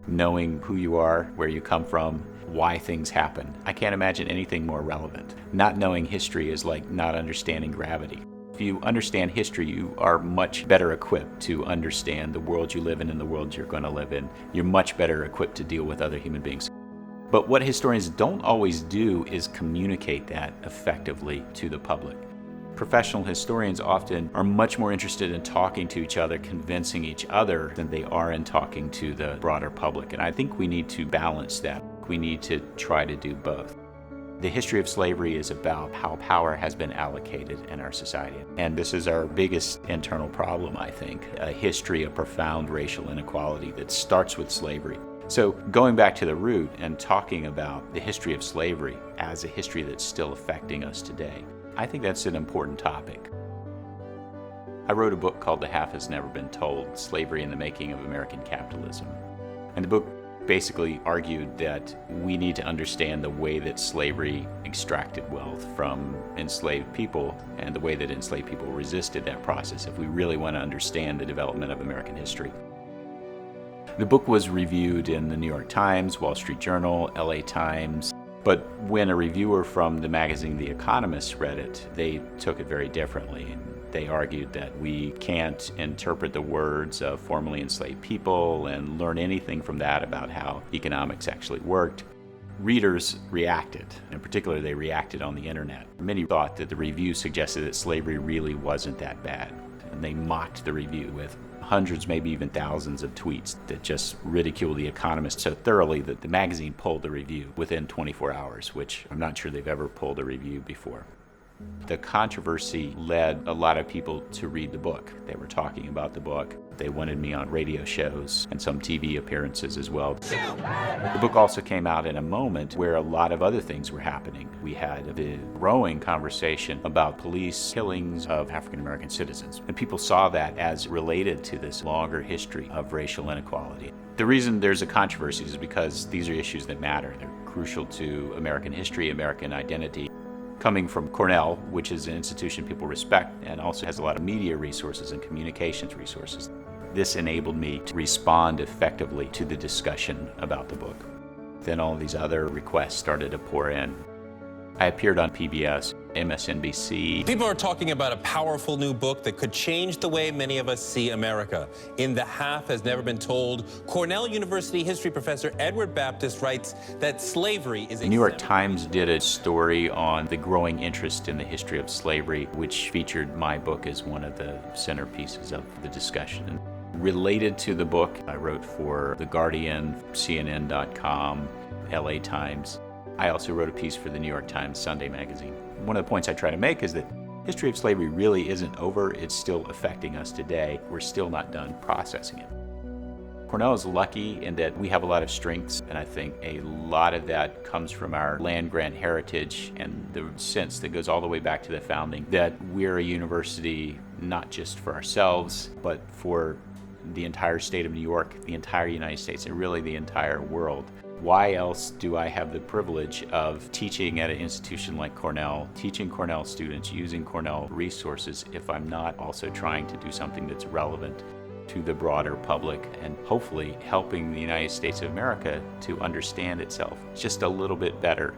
Knowing who you are, where you come from, why things happen. I can't imagine anything more relevant. Not knowing history is like not understanding gravity. If you understand history, you are much better equipped to understand the world you live in and the world you're going to live in. You're much better equipped to deal with other human beings. But what historians don't always do is communicate that effectively to the public. Professional historians often are much more interested in talking to each other, convincing each other, than they are in talking to the broader public. And I think we need to balance that. We need to try to do both. The history of slavery is about how power has been allocated in our society. And this is our biggest internal problem, I think, a history of profound racial inequality that starts with slavery. So going back to the root and talking about the history of slavery as a history that's still affecting us today, I think that's an important topic. I wrote a book called The Half Has Never Been Told, Slavery in the Making of American Capitalism. And the book basically argued that we need to understand the way that slavery extracted wealth from enslaved people and the way that enslaved people resisted that process if we really want to understand the development of American history. The book was reviewed in the New York Times, Wall Street Journal, LA Times. But when a reviewer from the magazine The Economist read it, they took it very differently. They argued that we can't interpret the words of formerly enslaved people and learn anything from that about how economics actually worked. Readers reacted. In particular, they reacted on the internet. Many thought that the review suggested that slavery really wasn't that bad. And they mocked the review with hundreds, maybe even thousands of tweets that just ridiculed The Economist so thoroughly that the magazine pulled the review within 24 hours, which I'm not sure they've ever pulled a review before. The controversy led a lot of people to read the book. They were talking about the book. They wanted me on radio shows and some TV appearances as well. The book also came out in a moment where a lot of other things were happening. We had the growing conversation about police killings of African American citizens, and people saw that as related to this longer history of racial inequality. The reason there's a controversy is because these are issues that matter. They're crucial to American history, American identity. Coming from Cornell, which is an institution people respect and also has a lot of media resources and communications resources, this enabled me to respond effectively to the discussion about the book. Then all these other requests started to pour in. I appeared on PBS, MSNBC. People are talking about a powerful new book that could change the way many of us see America. In The Half Has Never Been Told, Cornell University history professor Edward Baptist writes that slavery is... The New York Times did a story on the growing interest in the history of slavery, which featured my book as one of the centerpieces of the discussion. Related to the book, I wrote for The Guardian, CNN.com, LA Times. I also wrote a piece for the New York Times Sunday magazine. One of the points I try to make is that history of slavery really isn't over. It's still affecting us today. We're still not done processing it. Cornell is lucky in that we have a lot of strengths, and I think a lot of that comes from our land-grant heritage and the sense that goes all the way back to the founding that we're a university not just for ourselves, but for the entire state of New York, the entire United States, and really the entire world. Why else do I have the privilege of teaching at an institution like Cornell, teaching Cornell students, using Cornell resources, if I'm not also trying to do something that's relevant to the broader public and hopefully helping the United States of America to understand itself just a little bit better